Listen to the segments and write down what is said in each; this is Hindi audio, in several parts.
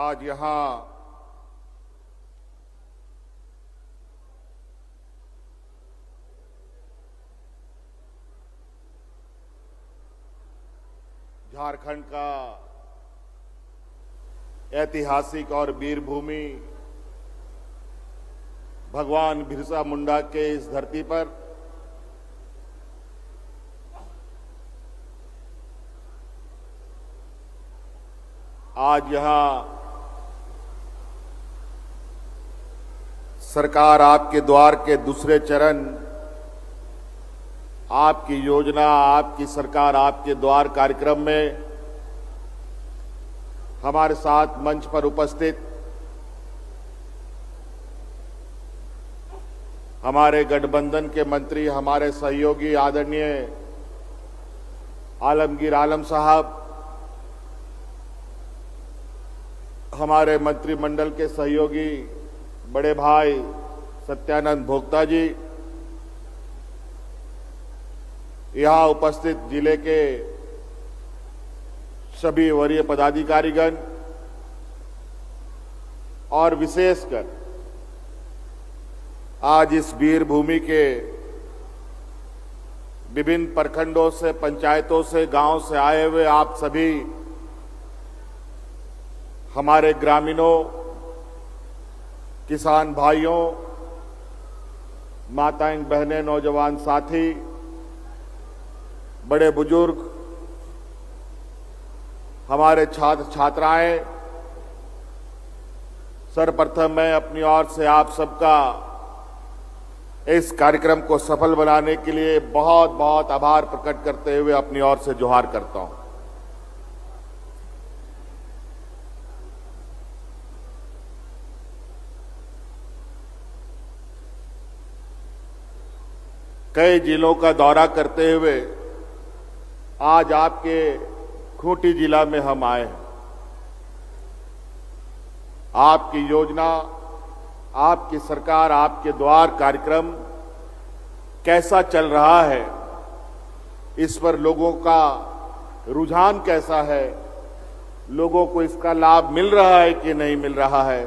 आज यहां झारखंड का ऐतिहासिक और वीर भूमि भगवान बिरसा मुंडा के इस धरती पर आज यहां सरकार आपके द्वार के दूसरे चरण आपकी योजना आपकी सरकार आपके द्वार कार्यक्रम में हमारे साथ मंच पर उपस्थित हमारे गठबंधन के मंत्री हमारे सहयोगी आदरणीय आलमगीर आलम साहब, हमारे मंत्रिमंडल के सहयोगी बड़े भाई सत्यानंद भोक्ता जी, यहां उपस्थित जिले के सभी वरीय पदाधिकारीगण और विशेषकर आज इस वीर भूमि के विभिन्न प्रखंडों से, पंचायतों से, गांव से आए हुए आप सभी हमारे ग्रामीणों, किसान भाइयों, माताएं, बहनें, नौजवान साथी, बड़े बुजुर्ग, हमारे छात्र छात्राएं, सर्वप्रथम मैं अपनी ओर से आप सबका इस कार्यक्रम को सफल बनाने के लिए बहुत बहुत आभार प्रकट करते हुए अपनी ओर से जोहार करता हूं। कई जिलों का दौरा करते हुए आज आपके खूंटी जिला में हम आए हैं। आपकी योजना, आपकी सरकार, आपके द्वार कार्यक्रम कैसा चल रहा है, इस पर लोगों का रुझान कैसा है, लोगों को इसका लाभ मिल रहा है कि नहीं मिल रहा है,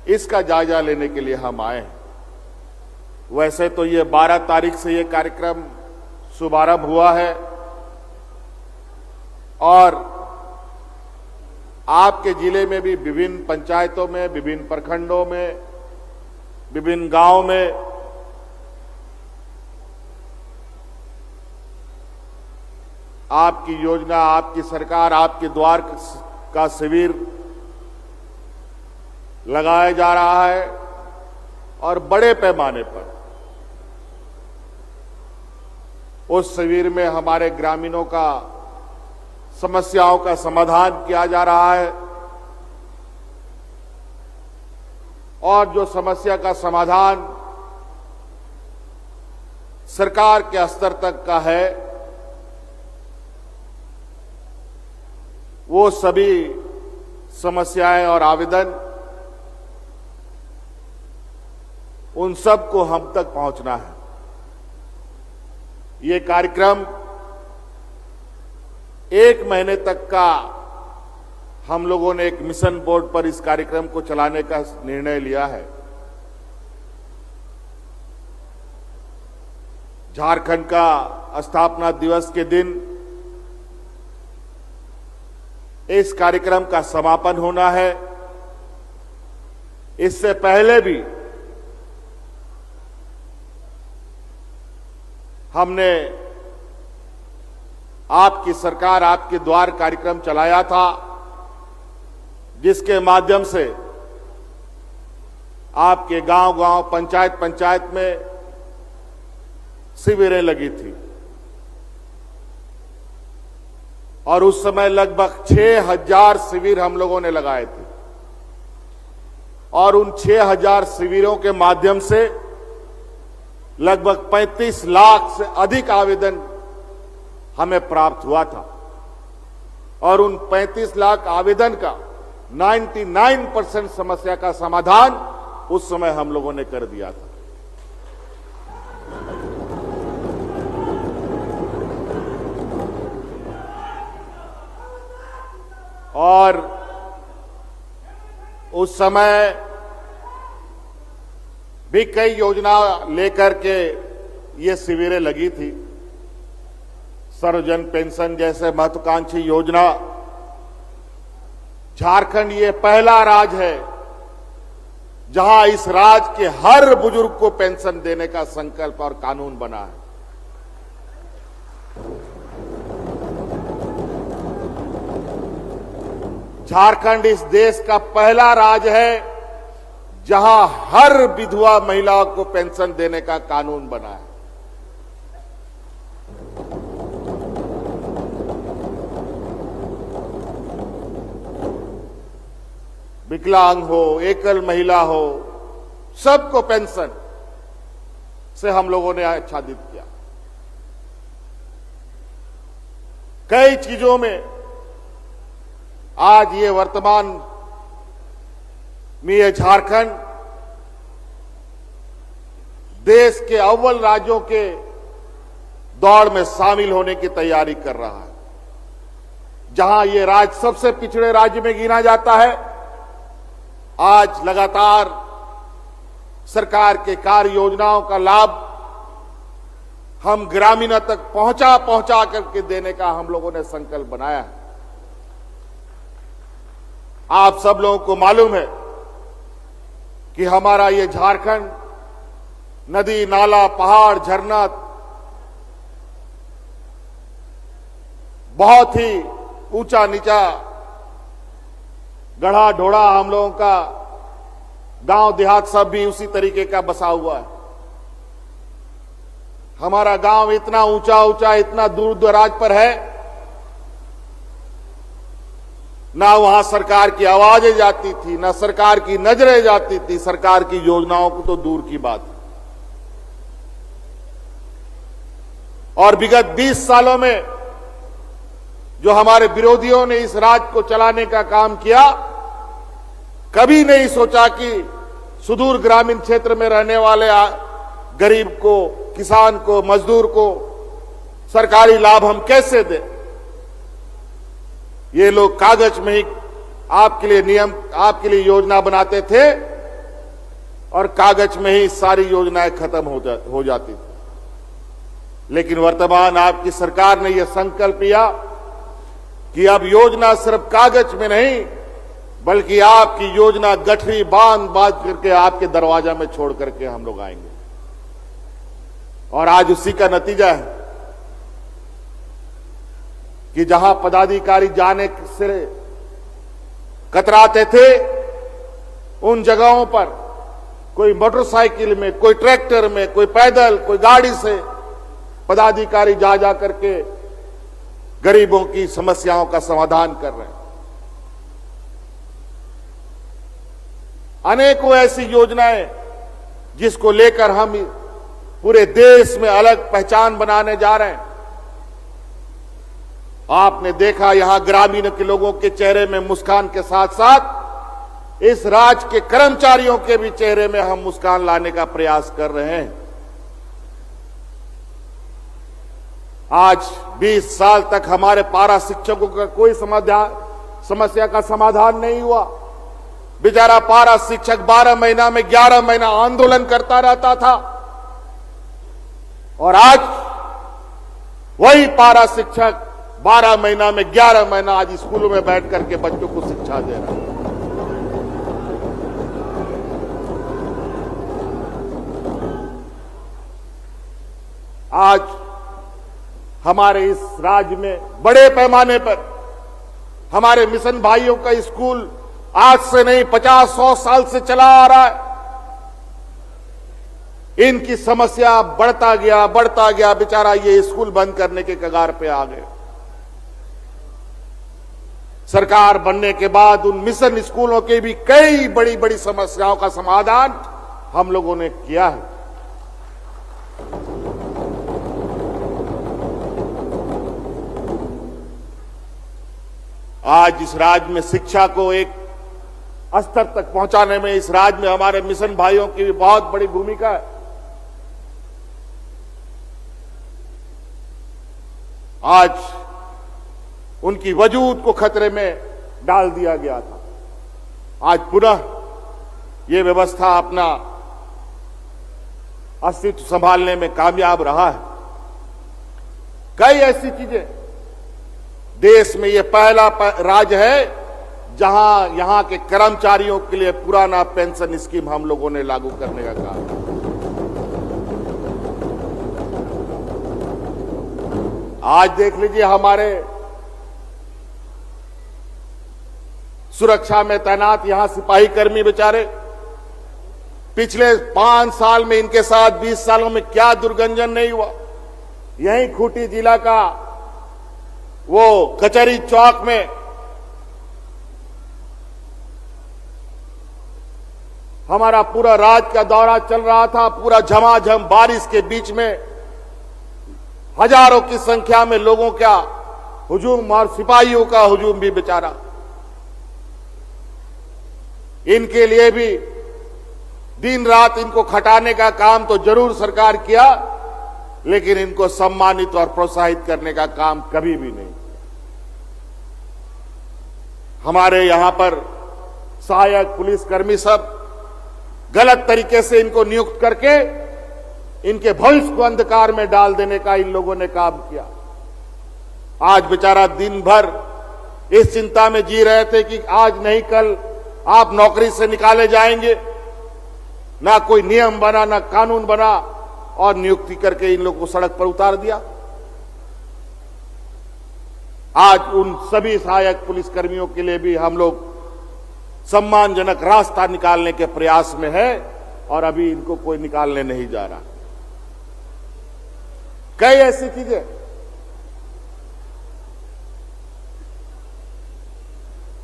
इसका जायजा लेने के लिए हम आए हैं। वैसे तो ये 12 तारीख से ये कार्यक्रम शुभारंभ हुआ है और आपके जिले में भी विभिन्न पंचायतों में, विभिन्न प्रखंडों में, विभिन्न गांवों में आपकी योजना, आपकी सरकार, आपके द्वार का शिविर लगाया जा रहा है और बड़े पैमाने पर उस शिविर में हमारे ग्रामीणों का समस्याओं का समाधान किया जा रहा है और जो समस्या का समाधान सरकार के स्तर तक का है, वो सभी समस्याएं और आवेदन उन सबको हम तक पहुंचना है। ये कार्यक्रम 1 महीने तक का हम लोगों ने एक मिशन बोर्ड पर इस कार्यक्रम को चलाने का निर्णय लिया है। झारखंड का स्थापना दिवस के दिन इस कार्यक्रम का समापन होना है। इससे पहले भी हमने आपकी सरकार आपके द्वार कार्यक्रम चलाया था, जिसके माध्यम से आपके गांव-गांव, पंचायत-पंचायत में शिविरें लगी थी और उस समय लगभग 6000 शिविर हम लोगों ने लगाए थे और उन 6000 शिविरों के माध्यम से लगभग 35 लाख से अधिक आवेदन हमें प्राप्त हुआ था और उन 35 लाख आवेदन का 99% समस्या का समाधान उस समय हम लोगों ने कर दिया था। और उस समय भी कई योजना लेकर के ये शिविरें लगी थी। सर्वजन पेंशन जैसे महत्वाकांक्षी योजना। झारखंड ये पहला राज्य है जहां इस राज्य के हर बुजुर्ग को पेंशन देने का संकल्प और कानून बना है। झारखंड इस देश का पहला राज्य है जहां हर विधवा महिला को पेंशन देने का कानून बना है। विकलांग हो, एकल महिला हो, सबको पेंशन से हम लोगों ने आच्छादित किया। कई चीजों में आज ये वर्तमान में ये झारखंड देश के अव्वल राज्यों के दौड़ में शामिल होने की तैयारी कर रहा है। जहां ये राज्य सबसे पिछड़े राज्य में गिना जाता है, आज लगातार सरकार के कार्य योजनाओं का लाभ हम ग्रामीणों तक पहुंचा करके देने का हम लोगों ने संकल्प बनाया है। आप सब लोगों को मालूम है कि हमारा ये झारखंड नदी, नाला, पहाड़, झरना बहुत ही ऊंचा नीचा, गढ़ा ढोड़ा हम लोगों का गांव देहात सब भी उसी तरीके का बसा हुआ है। हमारा गांव इतना ऊंचा ऊंचा, इतना दूर दराज पर है, ना वहां सरकार की आवाजें जाती थी, ना सरकार की नजरें जाती थी, सरकार की योजनाओं को तो दूर की बात है। और विगत 20 सालों में जो हमारे विरोधियों ने इस राज्य को चलाने का काम किया, कभी नहीं सोचा कि सुदूर ग्रामीण क्षेत्र में रहने वाले गरीब को, किसान को, मजदूर को सरकारी लाभ हम कैसे दें। ये लोग कागज में ही आपके लिए नियम, आपके लिए योजना बनाते थे और कागज में ही सारी योजनाएं खत्म हो जाती थी। लेकिन वर्तमान आपकी सरकार ने यह संकल्प लिया कि अब योजना सिर्फ कागज में नहीं, बल्कि आपकी योजना गठरी बांध करके आपके दरवाजा में छोड़ करके हम लोग आएंगे। और आज उसी का नतीजा है कि जहां पदाधिकारी जाने से कतराते थे, उन जगहों पर कोई मोटरसाइकिल में, कोई ट्रैक्टर में, कोई पैदल, कोई गाड़ी से पदाधिकारी जा जा करके गरीबों की समस्याओं का समाधान कर रहे हैं। अनेकों ऐसी योजनाएं जिसको लेकर हम पूरे देश में अलग पहचान बनाने जा रहे हैं। आपने देखा यहां ग्रामीण के लोगों के चेहरे में मुस्कान के साथ साथ इस राज्य के कर्मचारियों के भी चेहरे में हम मुस्कान लाने का प्रयास कर रहे हैं। आज 20 साल तक हमारे पारा शिक्षकों का कोई समस्या का समाधान नहीं हुआ। बेचारा पारा शिक्षक 12 महीना में 11 महीना आंदोलन करता रहता था, और आज वही पारा शिक्षक 12 महीना में 11 महीना आज स्कूलों में बैठ करके बच्चों को शिक्षा दे रहा है। आज हमारे इस राज्य में बड़े पैमाने पर हमारे मिशन भाइयों का स्कूल आज से नहीं 50-100 साल से चला आ रहा है। इनकी समस्या बढ़ता गया, बेचारा ये स्कूल बंद करने के कगार पे आ गए। सरकार बनने के बाद उन मिशन स्कूलों की भी कई बड़ी बड़ी समस्याओं का समाधान हम लोगों ने किया है। आज इस राज्य में शिक्षा को एक स्तर तक पहुंचाने में इस राज्य में हमारे मिशन भाइयों की भी बहुत बड़ी भूमिका है। आज उनकी वजूद को खतरे में डाल दिया गया था। आज पुनः ये व्यवस्था अपना अस्तित्व संभालने में कामयाब रहा है। कई ऐसी चीजें, देश में ये पहला राज्य है जहां यहां के कर्मचारियों के लिए पुराना पेंशन स्कीम हम लोगों ने लागू करने का काम किया। आज देख लीजिए, हमारे सुरक्षा में तैनात यहां सिपाही कर्मी बेचारे, पिछले 5 साल में इनके साथ 20 सालों में क्या दुर्गंजन नहीं हुआ। यहीं खूंटी जिला का वो कचहरी चौक में हमारा पूरा राज्य का दौरा चल रहा था। पूरा झमाझम बारिश के बीच में हजारों की संख्या में लोगों का हुजूम और सिपाहियों का हुजूम भी बेचारा। इनके लिए भी दिन रात इनको खटाने का काम तो जरूर सरकार किया, लेकिन इनको सम्मानित और प्रोत्साहित करने का काम कभी भी नहीं। हमारे यहां पर सहायक पुलिसकर्मी सब गलत तरीके से इनको नियुक्त करके इनके भविष्य को अंधकार में डाल देने का इन लोगों ने काम किया। आज बेचारा दिन भर इस चिंता में जी रहे थे कि आज नहीं कल आप नौकरी से निकाले जाएंगे। ना कोई नियम बना, ना कानून बना, और नियुक्ति करके इन लोगों को सड़क पर उतार दिया। आज उन सभी सहायक पुलिसकर्मियों के लिए भी हम लोग सम्मानजनक रास्ता निकालने के प्रयास में है, और अभी इनको कोई निकालने नहीं जा रहा। कई ऐसी चीजें,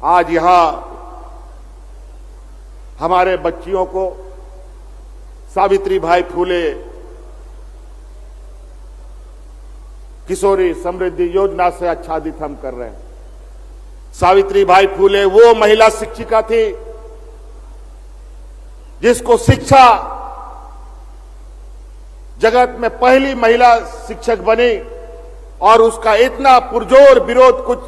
आज यहां हमारे बच्चियों को सावित्रीबाई फूले किशोरी समृद्धि योजना से आच्छादित हम कर रहे हैं। सावित्रीबाई फूले वो महिला शिक्षिका थी जिसको शिक्षा जगत में पहली महिला शिक्षक बनी, और उसका इतना पुरजोर विरोध कुछ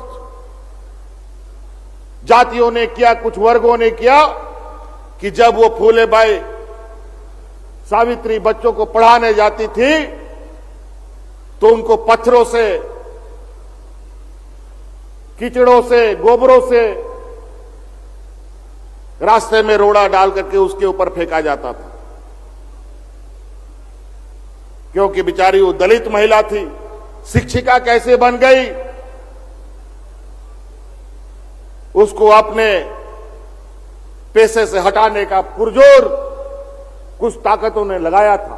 जातियों ने किया, कुछ वर्गों ने किया, कि जब वो फूलेबाई सावित्री बच्चों को पढ़ाने जाती थी तो उनको पत्थरों से, कीचड़ों से, गोबरों से रास्ते में रोड़ा डाल करके उसके ऊपर फेंका जाता था, क्योंकि बेचारी वो दलित महिला थी। शिक्षिका कैसे बन गई, उसको अपने पेशे से हटाने का पुरजोर कुछ ताकतों ने लगाया था।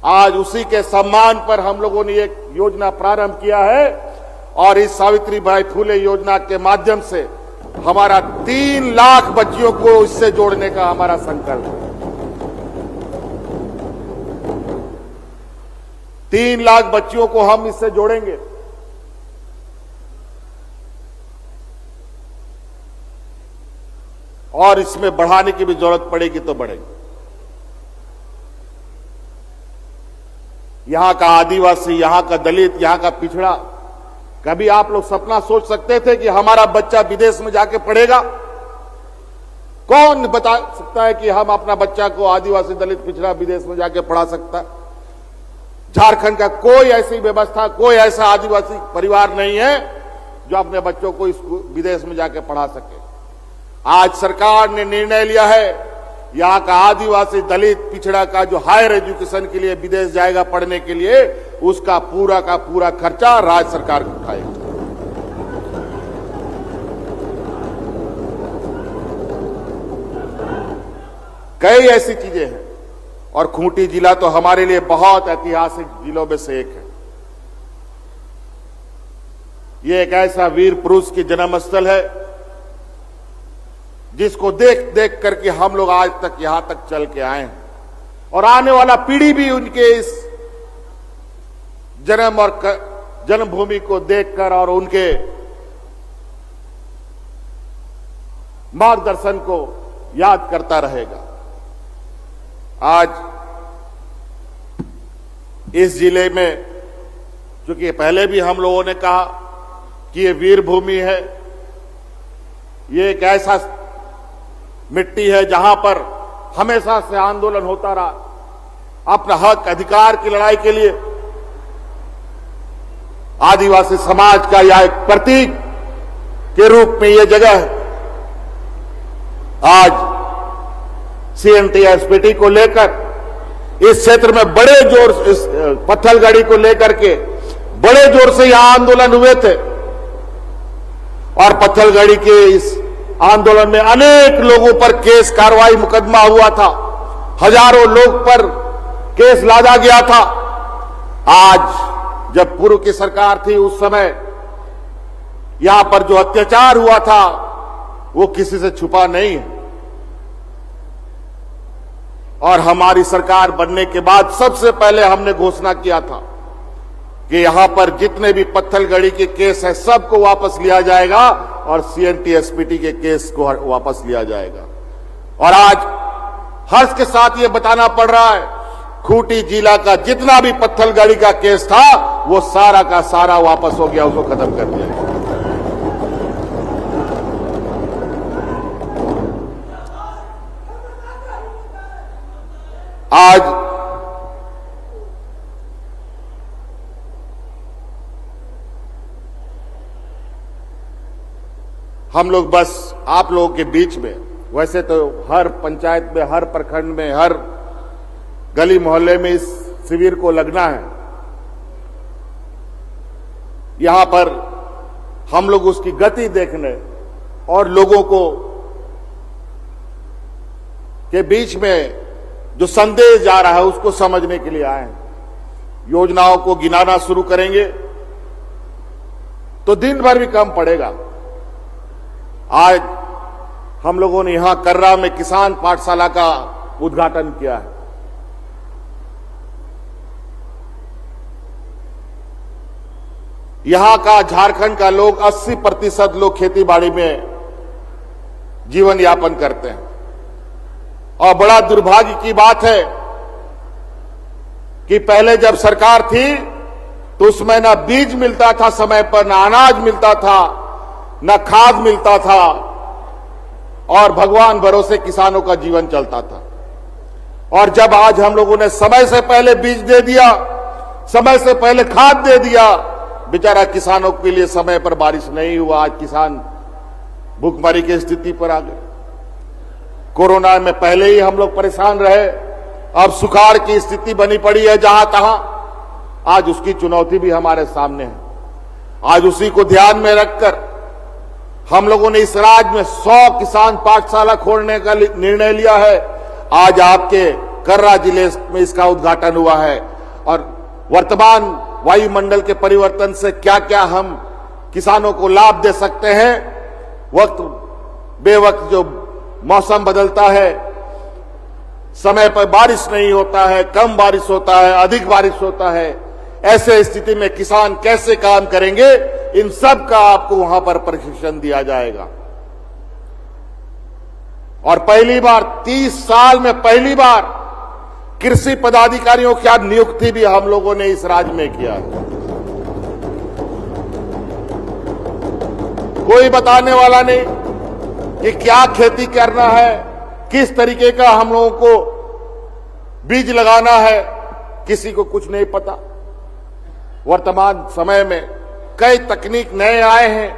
आज उसी के सम्मान पर हम लोगों ने एक योजना प्रारंभ किया है, और इस सावित्रीबाई फूले योजना के माध्यम से हमारा 3 लाख बच्चियों को इससे जोड़ने का हमारा संकल्प है। 3 लाख बच्चियों को हम इससे जोड़ेंगे। और इसमें बढ़ाने की भी जरूरत पड़ेगी तो बढ़ेगी। यहां का आदिवासी, यहां का दलित, यहां का पिछड़ा, कभी आप लोग सपना सोच सकते थे कि हमारा बच्चा विदेश में जाके पढ़ेगा? कौन बता सकता है कि हम अपना बच्चा को आदिवासी, दलित, पिछड़ा विदेश में जाके पढ़ा सकता है? झारखंड का कोई ऐसी व्यवस्था, कोई ऐसा आदिवासी परिवार नहीं है जो अपने बच्चों को विदेश में जाके पढ़ा सके। आज सरकार ने निर्णय लिया है, यहां का आदिवासी, दलित, पिछड़ा का जो हायर एजुकेशन के लिए विदेश जाएगा पढ़ने के लिए, उसका पूरा का पूरा खर्चा राज्य सरकार उठाएगी। कई ऐसी चीजें हैं, और खूंटी जिला तो हमारे लिए बहुत ऐतिहासिक जिलों में से एक है। ये एक ऐसा वीर पुरुष की जन्मस्थल है जिसको देख देख करके हम लोग आज तक यहां तक चल के आए हैं, और आने वाला पीढ़ी भी उनके इस जन्म और जन्मभूमि को देखकर और उनके मार्गदर्शन को याद करता रहेगा। आज इस जिले में, चूंकि पहले भी हम लोगों ने कहा कि ये वीर भूमि है, ये एक ऐसा मिट्टी है जहां पर हमेशा से आंदोलन होता रहा, अपना हक अधिकार की लड़ाई के लिए। आदिवासी समाज का यह एक प्रतीक के रूप में यह जगह है। आज CNT-SPD को लेकर इस क्षेत्र में बड़े जोर से, इस पत्थलगड़ी को लेकर के बड़े जोर से यहां आंदोलन हुए थे और पत्थलगड़ी के इस आंदोलन में अनेक लोगों पर केस, कार्रवाई, मुकदमा हुआ था। हजारों लोग पर केस लादा गया था। आज जब पूर्व की सरकार थी उस समय यहां पर जो अत्याचार हुआ था वो किसी से छुपा नहीं है। और हमारी सरकार बनने के बाद सबसे पहले हमने घोषणा किया था कि यहां पर जितने भी पत्थलगड़ी के केस हैं सबको वापस लिया जाएगा और CNT-SPD के केस को वापस लिया जाएगा। और आज हर्ष के साथ ये बताना पड़ रहा है, खूंटी जिला का जितना भी पत्थलगड़ी का केस था वो सारा का सारा वापस हो गया, उसको खत्म कर दिया गया। आज हम लोग बस आप लोगों के बीच में, वैसे तो हर पंचायत में, हर प्रखंड में, हर गली मोहल्ले में इस शिविर को लगना है। यहां पर हम लोग उसकी गति देखने और लोगों को के बीच में जो संदेश जा रहा है उसको समझने के लिए आए हैं। योजनाओं को गिनाना शुरू करेंगे तो दिन भर भी कम पड़ेगा। आज हम लोगों ने यहां कर्रा में किसान पाठशाला का उद्घाटन किया है। यहां का झारखंड का लोग 80% लोग खेती बाड़ी में जीवन यापन करते हैं और बड़ा दुर्भाग्य की बात है कि पहले जब सरकार थी तो उसमें ना बीज मिलता था समय पर, ना अनाज मिलता था, ना खाद मिलता था और भगवान भरोसे किसानों का जीवन चलता था। और जब आज हम लोगों ने समय से पहले बीज दे दिया, समय से पहले खाद दे दिया, बेचारा किसानों के लिए समय पर बारिश नहीं हुआ, आज किसान भूखमरी की स्थिति पर आ गए। कोरोना में पहले ही हम लोग परेशान रहे, अब सुखाड़ की स्थिति बनी पड़ी है जहां तहां। आज उसकी चुनौती भी हमारे सामने है। आज उसी को ध्यान में रखकर हम लोगों ने इस राज्य में 100 किसान पाठशाला खोलने का निर्णय लिया है। आज आपके कर्रा जिले में इसका उद्घाटन हुआ है। और वर्तमान वायुमंडल के परिवर्तन से क्या क्या हम किसानों को लाभ दे सकते हैं, वक्त बेवक्त जो मौसम बदलता है, समय पर बारिश नहीं होता है, कम बारिश होता है, अधिक बारिश होता है, ऐसे स्थिति में किसान कैसे काम करेंगे, इन सब का आपको वहां पर प्रशिक्षण दिया जाएगा। और पहली बार 30 साल में पहली बार कृषि पदाधिकारियों की नियुक्ति भी हम लोगों ने इस राज्य में किया है। कोई बताने वाला नहीं कि क्या खेती करना है, किस तरीके का हम लोगों को बीज लगाना है, किसी को कुछ नहीं पता। वर्तमान समय में कई तकनीक नए आए हैं,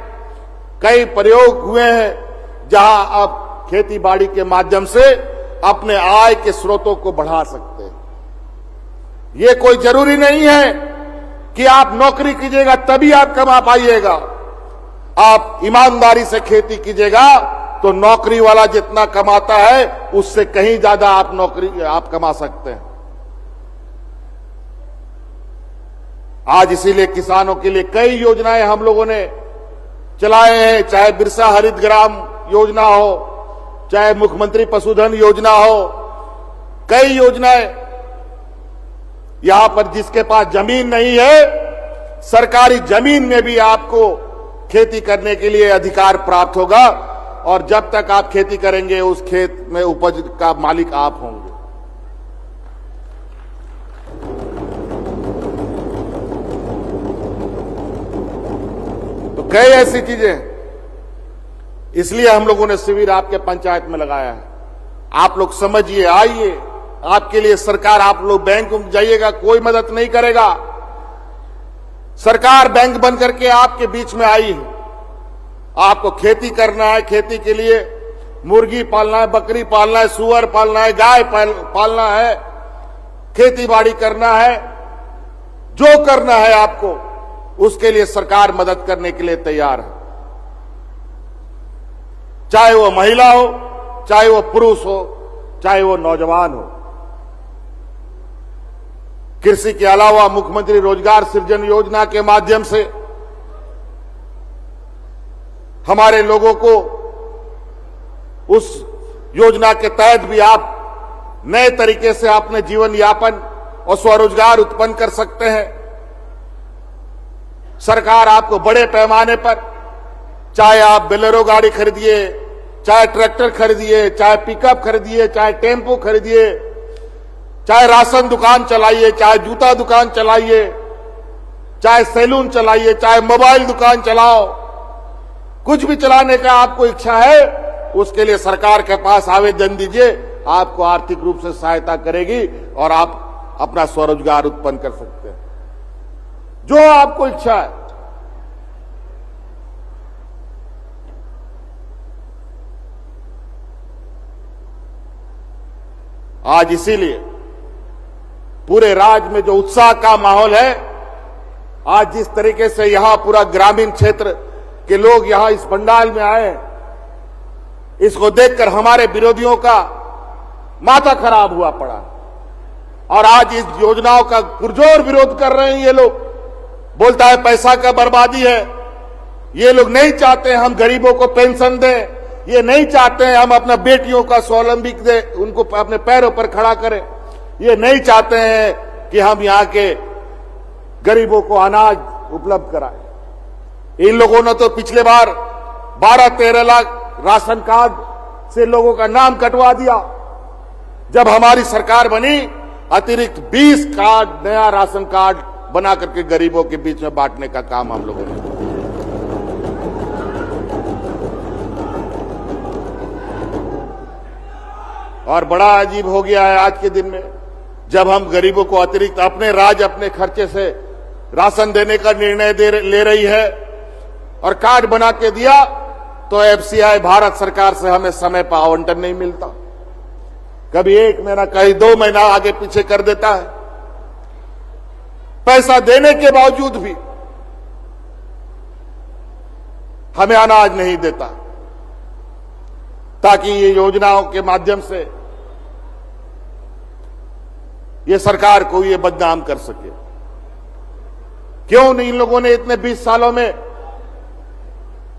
कई प्रयोग हुए हैं जहां आप खेती बाड़ी के माध्यम से अपने आय के स्रोतों को बढ़ा सकते हैं। ये कोई जरूरी नहीं है कि आप नौकरी कीजिएगा तभी आप कमा पाइएगा। आप ईमानदारी से खेती कीजिएगा तो नौकरी वाला जितना कमाता है उससे कहीं ज्यादा आप कमा सकते हैं। आज इसीलिए किसानों के लिए कई योजनाएं हम लोगों ने चलाए हैं, चाहे बिरसा हरित ग्राम योजना हो, चाहे मुख्यमंत्री पशुधन योजना हो, कई योजनाएं। यहां पर जिसके पास जमीन नहीं है, सरकारी जमीन में भी आपको खेती करने के लिए अधिकार प्राप्त होगा और जब तक आप खेती करेंगे उस खेत में उपज का मालिक आप होंगे। तो कई ऐसी चीजें, इसलिए हम लोगों ने शिविर आपके पंचायत में लगाया है। आप लोग समझिए, आइए, आपके लिए सरकार, आप लोग बैंक में जाइएगा, कोई मदद नहीं करेगा। सरकार बैंक बन करके आपके बीच में आई है। आपको खेती करना है, खेती के लिए मुर्गी पालना है, बकरी पालना है, सुअर पालना है, गाय पालना है, खेती बाड़ी करना है, जो करना है आपको, उसके लिए सरकार मदद करने के लिए तैयार है। चाहे वो महिला हो, चाहे वो पुरुष हो, चाहे वो नौजवान हो। कृषि के अलावा मुख्यमंत्री रोजगार सृजन योजना के माध्यम से हमारे लोगों को उस योजना के तहत भी आप नए तरीके से अपने जीवन यापन और स्वरोजगार उत्पन्न कर सकते हैं। सरकार आपको बड़े पैमाने पर, चाहे आप बोलेरो गाड़ी खरीदिए, चाहे ट्रैक्टर खरीदिए, चाहे पिकअप खरीदिए, चाहे टेम्पो खरीदिए, चाहे राशन दुकान चलाइए, चाहे जूता दुकान चलाइए, चाहे सैलून चलाइए, चाहे मोबाइल दुकान चलाओ, कुछ भी चलाने का आपको इच्छा है, उसके लिए सरकार के पास आवेदन दीजिए। आपको आर्थिक रूप से सहायता करेगी और आप अपना स्वरोजगार उत्पन्न कर सकते हैं, जो आपको इच्छा है। आज इसीलिए पूरे राज्य में जो उत्साह का माहौल है, आज जिस तरीके से यहां पूरा ग्रामीण क्षेत्र के लोग यहां इस पंडाल में आए, इसको देखकर हमारे विरोधियों का माथा खराब हुआ पड़ा और आज इस योजनाओं का पुरजोर विरोध कर रहे हैं। ये लोग बोलता है पैसा का बर्बादी है, ये लोग नहीं चाहते हम गरीबों को पेंशन दें, ये नहीं चाहते हैं हम अपना बेटियों का स्वावलंबी दे, उनको अपने पैरों पर खड़ा करें, ये नहीं चाहते हैं कि हम यहां के गरीबों को अनाज उपलब्ध कराएं। इन लोगों ने तो पिछले बार 12-13 लाख राशन कार्ड से लोगों का नाम कटवा दिया। जब हमारी सरकार बनी, अतिरिक्त 20 कार्ड, नया राशन कार्ड बना करके गरीबों के बीच में बांटने का काम हम लोगों ने किया। और बड़ा अजीब हो गया है आज के दिन में, जब हम गरीबों को अतिरिक्त अपने राज्य अपने खर्चे से राशन देने का निर्णय ले रही है और कार्ड बना के दिया, तो एफसीआई भारत सरकार से हमें समय पर आवंटन नहीं मिलता। कभी 1 महीना, कहीं 2 महीना आगे पीछे कर देता है। पैसा देने के बावजूद भी हमें अनाज नहीं देता, ताकि ये योजनाओं के माध्यम से ये सरकार को ये बदनाम कर सके। क्यों नहीं इन लोगों ने इतने 20 सालों में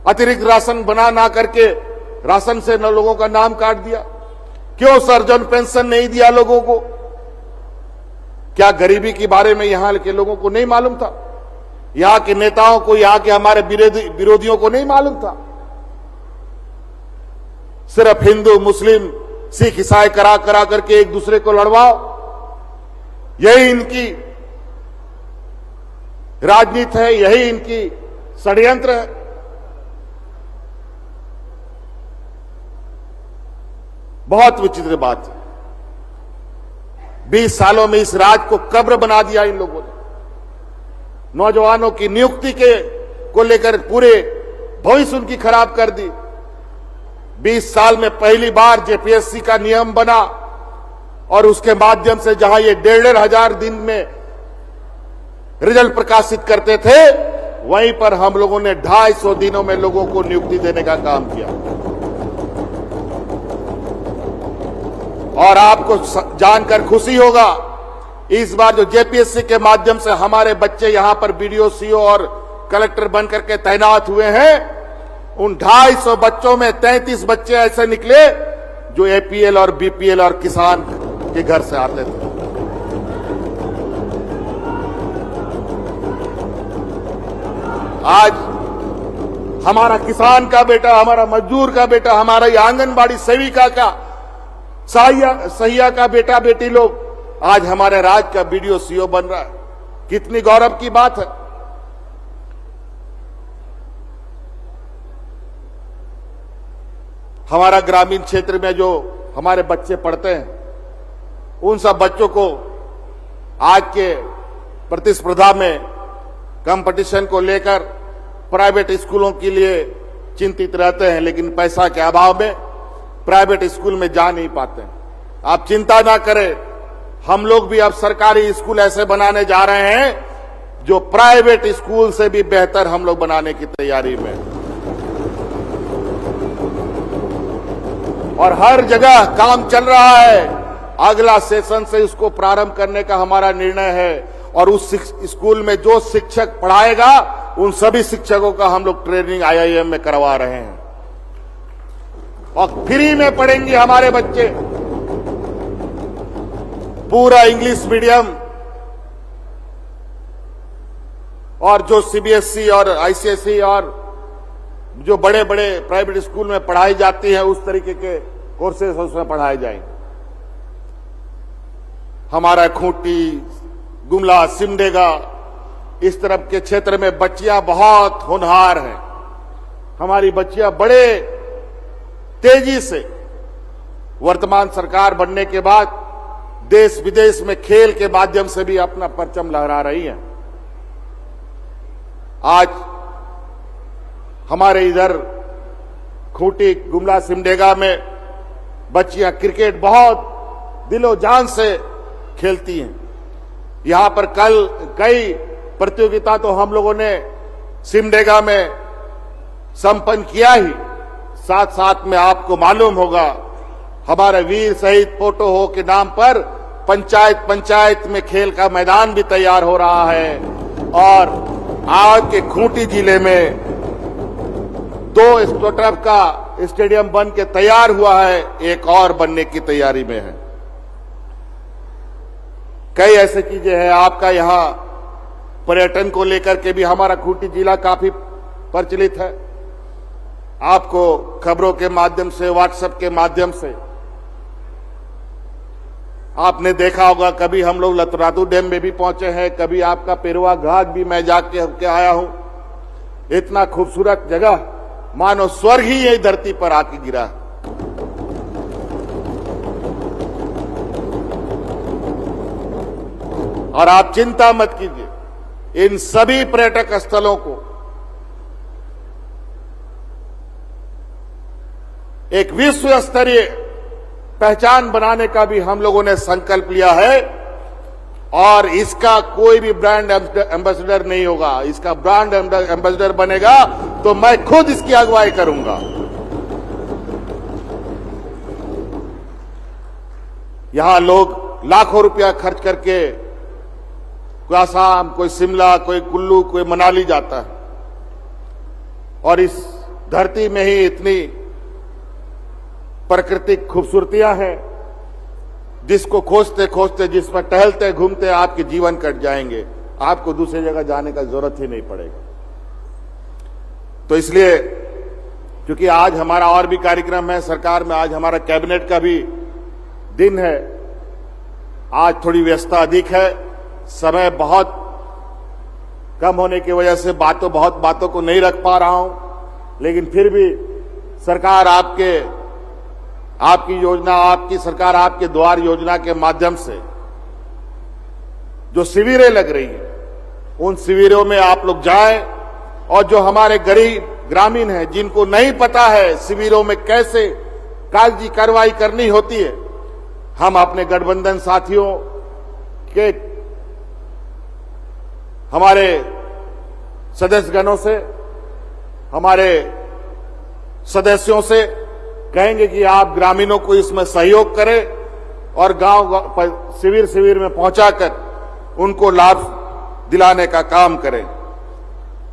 अतिरिक्त राशन बना ना करके राशन से न लोगों का नाम काट दिया? क्यों सर्जन पेंशन नहीं दिया लोगों को? क्या गरीबी के बारे में यहां के लोगों को नहीं मालूम था? यहां के नेताओं को, यहां के हमारे विरोधियों को नहीं मालूम था? सिर्फ हिंदू, मुस्लिम, सिख, ईसाई करा करके एक दूसरे को लड़वाओ, यही इनकी राजनीति है, यही इनकी षड्यंत्र है। बहुत विचित्र बात है। 20 सालों में इस राज्य को कब्र बना दिया इन लोगों ने। नौजवानों की नियुक्ति को लेकर पूरे भविष्य उनकी खराब कर दी। 20 साल में पहली बार जेपीएससी का नियम बना और उसके माध्यम से जहां ये 1,500 दिन में रिजल्ट प्रकाशित करते थे, वहीं पर हम लोगों ने 250 दिनों में लोगों को नियुक्ति देने का काम किया। और आपको जानकर खुशी होगा, इस बार जो जेपीएससी के माध्यम से हमारे बच्चे यहां पर बीडीओ, सीओ और कलेक्टर बनकर के तैनात हुए हैं, उन 250 बच्चों में 33 बच्चे ऐसे निकले जो एपीएल और बीपीएल और किसान के घर से आते थे। आज हमारा किसान का बेटा, हमारा मजदूर का बेटा, हमारा ये आंगनबाड़ी सेविका का, सहिया का बेटा बेटी लोग आज हमारे राज्य का बीडीओ, सीओ बन रहा है। कितनी गौरव की बात है। हमारा ग्रामीण क्षेत्र में जो हमारे बच्चे पढ़ते हैं, उन सब बच्चों को आज के प्रतिस्पर्धा में कंपटीशन को लेकर प्राइवेट स्कूलों के लिए चिंतित रहते हैं, लेकिन पैसा के अभाव में प्राइवेट स्कूल में जा नहीं पाते हैं। आप चिंता ना करें, हम लोग भी अब सरकारी स्कूल ऐसे बनाने जा रहे हैं जो प्राइवेट स्कूल से भी बेहतर हम लोग बनाने की तैयारी में, और हर जगह काम चल रहा है। अगला सेशन से इसको प्रारंभ करने का हमारा निर्णय है, और उस स्कूल में जो शिक्षक पढ़ाएगा उन सभी शिक्षकों का हम लोग ट्रेनिंग IIM में करवा रहे हैं, और फ्री में पढ़ेंगे हमारे बच्चे। पूरा इंग्लिश मीडियम और जो CBSE और ICSE और जो बड़े बड़े प्राइवेट स्कूल में पढ़ाई जाती है, उस तरीके के कोर्सेज उसमें पढ़ाए जाएंगे। हमारा खूंटी, गुमला, सिमडेगा, इस तरफ के क्षेत्र में बच्चियां बहुत होनहार हैं। हमारी बच्चियां बड़े तेजी से वर्तमान सरकार बनने के बाद देश विदेश में खेल के माध्यम से भी अपना परचम लहरा रही हैं। आज हमारे इधर खूंटी, गुमला, सिमडेगा में बच्चियां क्रिकेट बहुत दिलो जान से खेलती हैं। यहां पर कल कई प्रतियोगिता तो हम लोगों ने सिमडेगा में संपन्न किया ही, साथ साथ में आपको मालूम होगा हमारे वीर शहीद पोटो हो के नाम पर पंचायत में खेल का मैदान भी तैयार हो रहा है, और आज के खूंटी जिले में 2 स्टोटरफ का स्टेडियम बन के तैयार हुआ है, एक और बनने की तैयारी में है। कई ऐसी चीजें हैं। आपका यहां पर्यटन को लेकर के भी हमारा खूंटी जिला काफी प्रचलित है। आपको खबरों के माध्यम से, व्हाट्सएप के माध्यम से आपने देखा होगा, कभी हम लोग लतरातू डैम में भी पहुंचे हैं, कभी आपका पेरवा घाट भी मैं जाके आया हूं। इतना खूबसूरत जगह, मानो स्वर्ग ही यही धरती पर आके गिरा। और आप चिंता मत कीजिए, इन सभी पर्यटक स्थलों को एक विश्व स्तरीय पहचान बनाने का भी हम लोगों ने संकल्प लिया है, और इसका कोई भी ब्रांड एम्बेसडर नहीं होगा। इसका ब्रांड एम्बेसडर बनेगा तो मैं खुद इसकी अगुवाई करूंगा। यहां लोग लाखों रुपया खर्च करके कोई आसाम, कोई शिमला, कोई कुल्लू, कोई मनाली जाता है, और इस धरती में ही इतनी प्राकृतिक खूबसूरतियां हैं जिसको खोजते खोजते, जिसमें टहलते घूमते आपके जीवन कट जाएंगे। आपको दूसरी जगह जाने का जरूरत ही नहीं पड़ेगा। तो इसलिए, क्योंकि आज हमारा और भी कार्यक्रम है सरकार में, आज हमारा कैबिनेट का भी दिन है, आज थोड़ी व्यस्तता अधिक है, समय बहुत कम होने की वजह से बहुत बातों को नहीं रख पा रहा हूं, लेकिन फिर भी सरकार आपकी योजना, आपकी सरकार आपके द्वार योजना के माध्यम से जो शिविरें लग रही हैं, उन शिविरों में आप लोग जाएं, और जो हमारे गरीब ग्रामीण हैं, जिनको नहीं पता है शिविरों में कैसे कागजी कार्रवाई करनी होती है, हम अपने गठबंधन साथियों के, हमारे सदस्यगणों से, हमारे सदस्यों से कहेंगे कि आप ग्रामीणों को इसमें सहयोग करें, और गांव शिविर में पहुंचाकर उनको लाभ दिलाने का काम करें।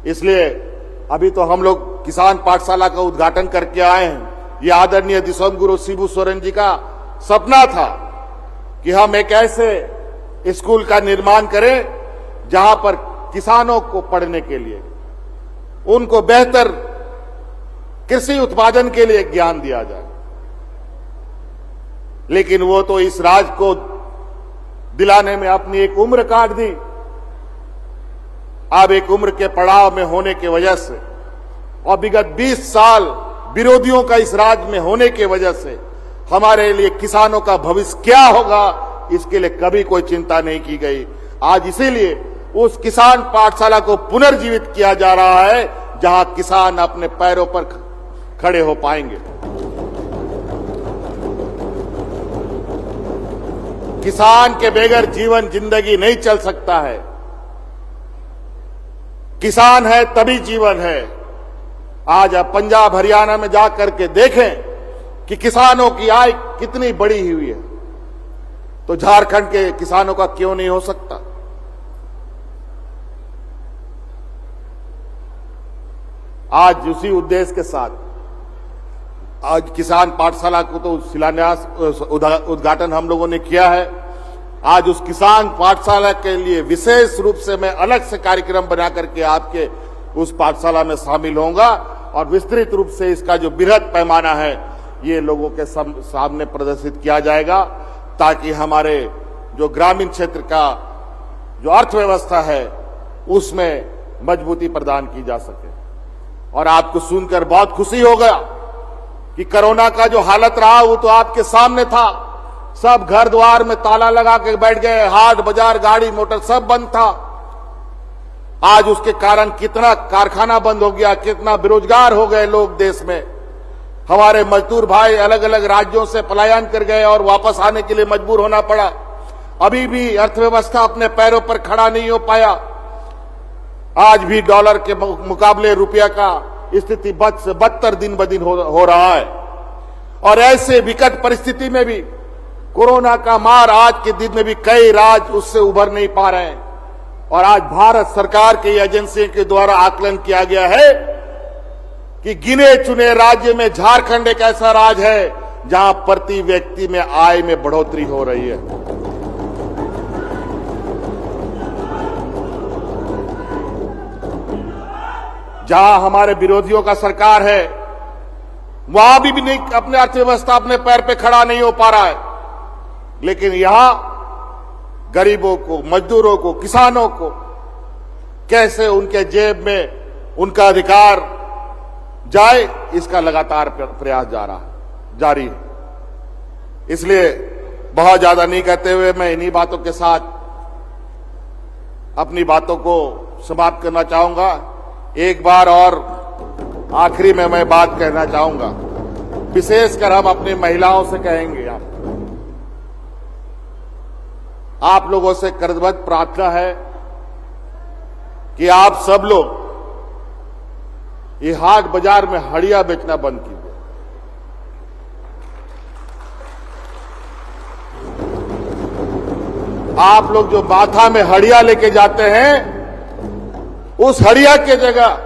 इसलिए अभी तो हम लोग किसान पाठशाला का उद्घाटन करके आए हैं। ये आदरणीय दिसोम गुरु शिबू सोरेन जी का सपना था कि हम एक ऐसे स्कूल का निर्माण करें जहां पर किसानों को पढ़ने के लिए, उनको बेहतर कृषि उत्पादन के लिए ज्ञान दिया जाए। लेकिन वो तो इस राज को दिलाने में अपनी एक उम्र काट दी। अब एक उम्र के पड़ाव में होने की वजह से, और विगत 20 साल विरोधियों का इस राज्य में होने की वजह से हमारे लिए किसानों का भविष्य क्या होगा, इसके लिए कभी कोई चिंता नहीं की गई। आज इसीलिए उस किसान पाठशाला को पुनर्जीवित किया जा रहा है, जहां किसान अपने पैरों पर खड़े हो पाएंगे। किसान के बगैर जीवन जिंदगी नहीं चल सकता है। किसान है तभी जीवन है। आज आप पंजाब हरियाणा में जाकर के देखें कि किसानों की आय कितनी बड़ी हुई है, तो झारखंड के किसानों का क्यों नहीं हो सकता। आज उसी उद्देश्य के साथ आज किसान पाठशाला को तो शिलान्यास उद्घाटन हम लोगों ने किया है। आज उस किसान पाठशाला के लिए विशेष रूप से मैं अलग से कार्यक्रम बना करके आपके उस पाठशाला में शामिल होऊंगा और विस्तृत रूप से इसका जो बृहद पैमाना है ये लोगों के सामने प्रदर्शित किया जाएगा, ताकि हमारे जो ग्रामीण क्षेत्र का जो अर्थव्यवस्था है उसमें मजबूती प्रदान की जा सके। और आपको सुनकर बहुत खुशी होगा कि कोरोना का जो हालत रहा वो तो आपके सामने था। सब घर द्वार में ताला लगा के बैठ गए, हाट बाजार गाड़ी मोटर सब बंद था। आज उसके कारण कितना कारखाना बंद हो गया, कितना बेरोजगार हो गए लोग देश में। हमारे मजदूर भाई अलग अलग राज्यों से पलायन कर गए और वापस आने के लिए मजबूर होना पड़ा। अभी भी अर्थव्यवस्था अपने पैरों पर खड़ा नहीं हो पाया। आज भी डॉलर के मुकाबले रुपया का स्थिति बद से बदतर दिन ब दिन हो रहा है। और ऐसे विकट परिस्थिति में भी कोरोना का मार आज के दिन में भी कई राज्य उससे उभर नहीं पा रहे हैं। और आज भारत सरकार की एजेंसी के द्वारा आकलन किया गया है कि गिने चुने राज्य में झारखंड एक ऐसा राज्य है जहां प्रति व्यक्ति में आय में बढ़ोतरी हो रही है। जहां हमारे विरोधियों का सरकार है वहां भी नहीं, अपने अर्थव्यवस्था अपने पैर पे खड़ा नहीं हो पा रहा है। लेकिन यहां गरीबों को, मजदूरों को, किसानों को कैसे उनके जेब में उनका अधिकार जाए, इसका लगातार प्रयास जारी है। इसलिए बहुत ज्यादा नहीं कहते हुए मैं इन्हीं बातों के साथ अपनी बातों को समाप्त करना चाहूंगा। एक बार और आखिरी में मैं बात कहना चाहूंगा, विशेषकर हम अपनी महिलाओं से कहेंगे, आप लोगों से करबद्ध प्रार्थना है कि आप सब लोग ये हाट बाजार में हड़िया बेचना बंद कीजिए। आप लोग जो माथा में हड़िया लेके जाते हैं, उस हड़िया के जगह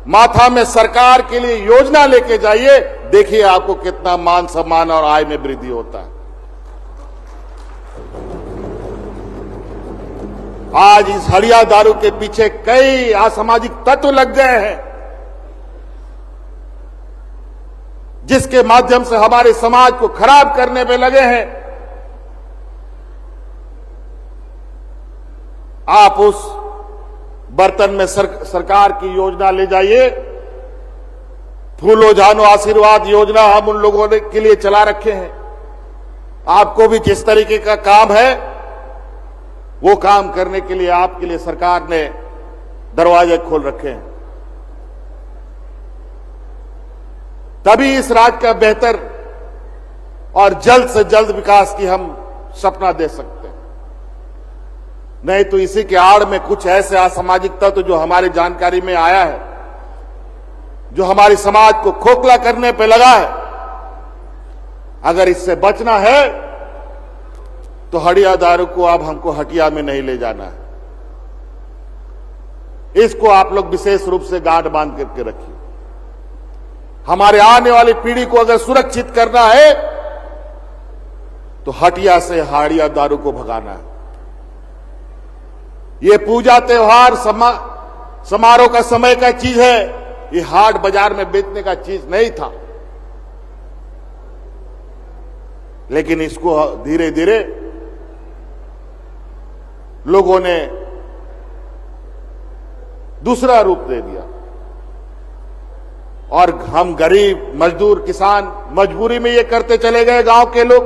माथा में सरकार के लिए योजना लेके जाइए। देखिए आपको कितना मान सम्मान और आय में वृद्धि होता है। आज इस हड़िया दारू के पीछे कई असामाजिक तत्व लग गए हैं, जिसके माध्यम से हमारे समाज को खराब करने में लगे हैं। आप उस बर्तन में सरकार की योजना ले जाइए। फूलो जानो आशीर्वाद योजना हम उन लोगों ने के लिए चला रखे हैं। आपको भी जिस तरीके का काम है वो काम करने के लिए आपके लिए सरकार ने दरवाजे खोल रखे हैं। तभी इस राज्य का बेहतर और जल्द से जल्द विकास की हम सपना दे सकते हैं। नहीं तो इसी के आड़ में कुछ ऐसे असामाजिक तत्व जो हमारी जानकारी में आया है, जो हमारी समाज को खोखला करने पे लगा है, अगर इससे बचना है तो हड़िया दारू को अब हमको हटिया में नहीं ले जाना है। इसको आप लोग विशेष रूप से गांठ बांध करके रखिए। हमारे आने वाली पीढ़ी को अगर सुरक्षित करना है तो हटिया से हड़िया दारू को भगाना है। ये पूजा त्योहार समारोह का समय का चीज है, ये हाट बाजार में बेचने का चीज नहीं था। लेकिन इसको धीरे धीरे लोगों ने दूसरा रूप दे दिया। और हम गरीब मजदूर किसान मजबूरी में ये करते चले गए, गांव के लोग।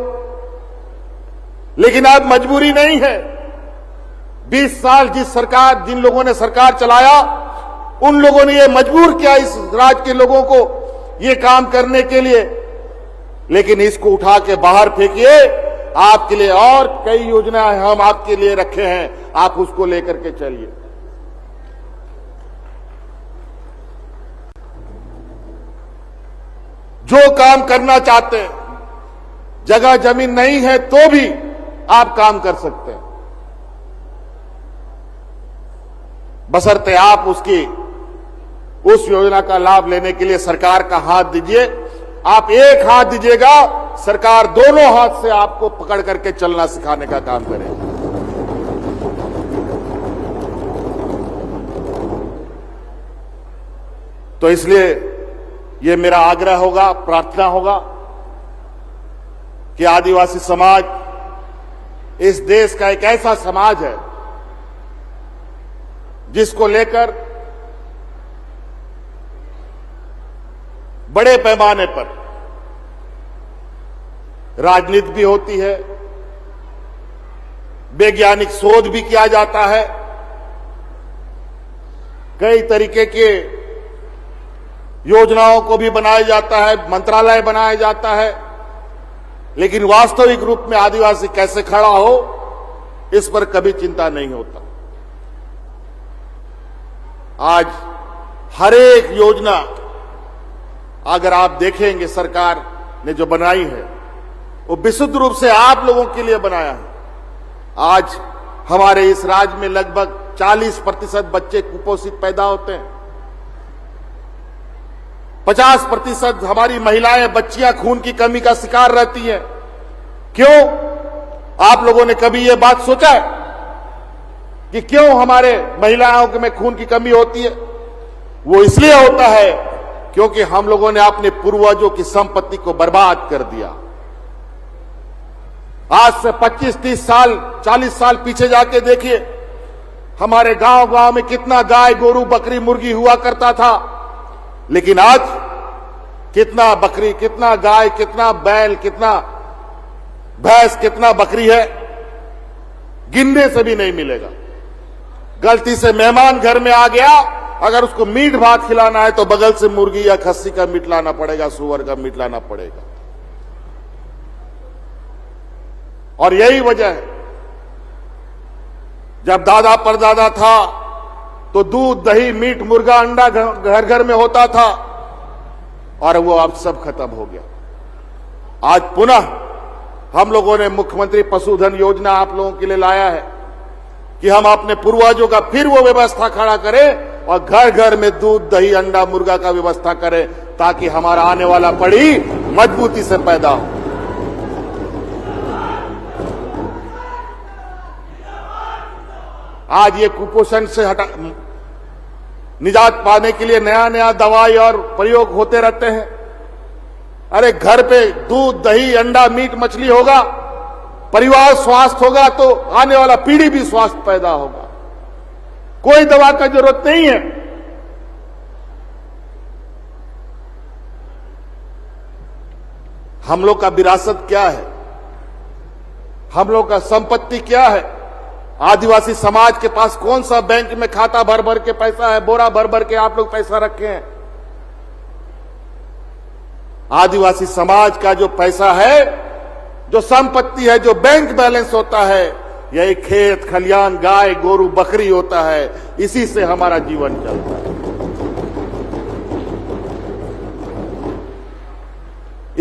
लेकिन आज मजबूरी नहीं है। 20 साल जिन लोगों ने सरकार चलाया, उन लोगों ने ये मजबूर किया इस राज्य के लोगों को ये काम करने के लिए। लेकिन इसको उठा के बाहर फेंकिए। आपके लिए और कई योजनाएं हम आपके लिए रखे हैं, आप उसको लेकर के चलिए। जो काम करना चाहते हैं, जगह जमीन नहीं है तो भी आप काम कर सकते हैं, बशर्ते आप उस योजना का लाभ लेने के लिए सरकार का हाथ दीजिए। आप एक हाथ दीजिएगा, सरकार दोनों हाथ से आपको पकड़ करके चलना सिखाने का काम करेगी। तो इसलिए ये मेरा आग्रह होगा, प्रार्थना होगा कि आदिवासी समाज इस देश का एक ऐसा समाज है जिसको लेकर बड़े पैमाने पर राजनीति भी होती है, वैज्ञानिक शोध भी किया जाता है, कई तरीके के योजनाओं को भी बनाया जाता है, मंत्रालय बनाया जाता है। लेकिन वास्तविक रूप में आदिवासी कैसे खड़ा हो, इस पर कभी चिंता नहीं होता। आज हर एक योजना अगर आप देखेंगे सरकार ने जो बनाई है, वो विशुद्ध रूप से आप लोगों के लिए बनाया है। आज हमारे इस राज्य में लगभग 40% बच्चे कुपोषित पैदा होते हैं। 50% हमारी महिलाएं, बच्चियां खून की कमी का शिकार रहती हैं। क्यों? आप लोगों ने कभी ये बात सोचा है कि क्यों हमारे महिलाओं में खून की कमी होती है? वो इसलिए होता है क्योंकि हम लोगों ने अपने पूर्वजों की संपत्ति को बर्बाद कर दिया। आज से 25-30 साल 40 साल पीछे जाके देखिए, हमारे गांव में कितना गाय, गोरू, बकरी, मुर्गी हुआ करता था। लेकिन आज कितना बकरी, कितना गाय, कितना बैल, कितना भैंस, कितना बकरी है, गिनने से भी नहीं मिलेगा। गलती से मेहमान घर में आ गया, अगर उसको मीट भात खिलाना है तो बगल से मुर्गी या खस्सी का मीट लाना पड़ेगा, सुअर का मीट लाना पड़ेगा। और यही वजह है, जब दादा परदादा था तो दूध, दही, मीट, मुर्गा, अंडा घर घर में होता था, और वो अब सब खत्म हो गया। आज पुनः हम लोगों ने मुख्यमंत्री पशुधन योजना आप लोगों के लिए लाया है कि हम अपने पूर्वजों का फिर वो व्यवस्था खड़ा करें और घर घर में दूध, दही, अंडा, मुर्गा का व्यवस्था करें, ताकि हमारा आने वाला पीढ़ी मजबूती से पैदा हो। आज ये कुपोषण से निजात पाने के लिए नया नया दवाई और प्रयोग होते रहते हैं। अरे घर पे दूध, दही, अंडा, मीट, मछली होगा, परिवार स्वस्थ होगा तो आने वाला पीढ़ी भी स्वस्थ पैदा होगा। कोई दवा का जरूरत नहीं है। हम लोग का विरासत क्या है, हम लोग का संपत्ति क्या है? आदिवासी समाज के पास कौन सा बैंक में खाता भर भर के पैसा है, बोरा भर भर के आप लोग पैसा रखे हैं? आदिवासी समाज का जो पैसा है, जो संपत्ति है, जो बैंक बैलेंस होता है, यही खेत खलियान, गाय, गोरू, बकरी होता है। इसी से हमारा जीवन चलता है।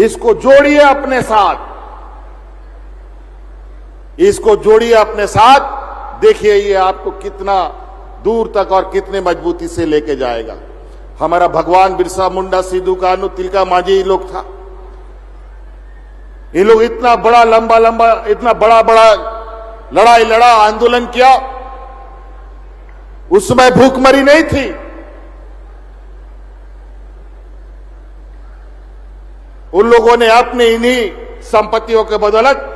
इसको जोड़िए अपने साथ, इसको जोड़िए अपने साथ। देखिए ये आपको कितना दूर तक और कितने मजबूती से लेके जाएगा। हमारा भगवान बिरसा मुंडा, सिद्धू कान्हू, तिलका मांझी लोग था। ये लोग इतना बड़ा लंबा इतना बड़ा लड़ाई लड़ा, आंदोलन किया। उस समय भूखमरी नहीं थी। उन लोगों ने अपने इन्हीं संपत्तियों के बदौलत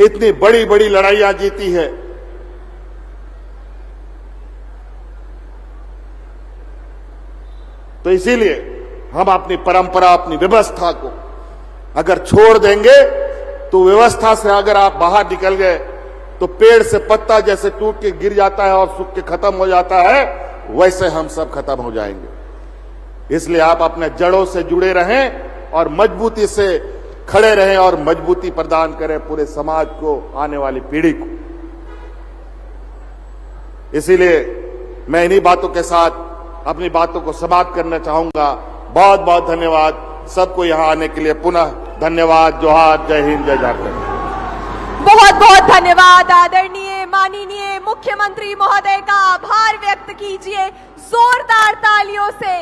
इतनी बड़ी बड़ी लड़ाइयां जीती है। तो इसीलिए हम अपनी परंपरा, अपनी व्यवस्था को अगर छोड़ देंगे तो व्यवस्था से अगर आप बाहर निकल गए तो पेड़ से पत्ता जैसे टूट के गिर जाता है और सूख के खत्म हो जाता है, वैसे हम सब खत्म हो जाएंगे। इसलिए आप अपने जड़ों से जुड़े रहें और मजबूती से खड़े रहें और मजबूती प्रदान करें पूरे समाज को, आने वाली पीढ़ी को। इसीलिए मैं इन्हीं बातों के साथ अपनी बातों को समाप्त करना चाहूंगा। बहुत बहुत धन्यवाद सबको यहां आने के लिए। पुनः धन्यवाद। जोहार, जय हिंद, जय झारखंड। बहुत बहुत धन्यवाद। आदरणीय माननीय मुख्यमंत्री महोदय का आभार व्यक्त कीजिए जोरदार तालियों से।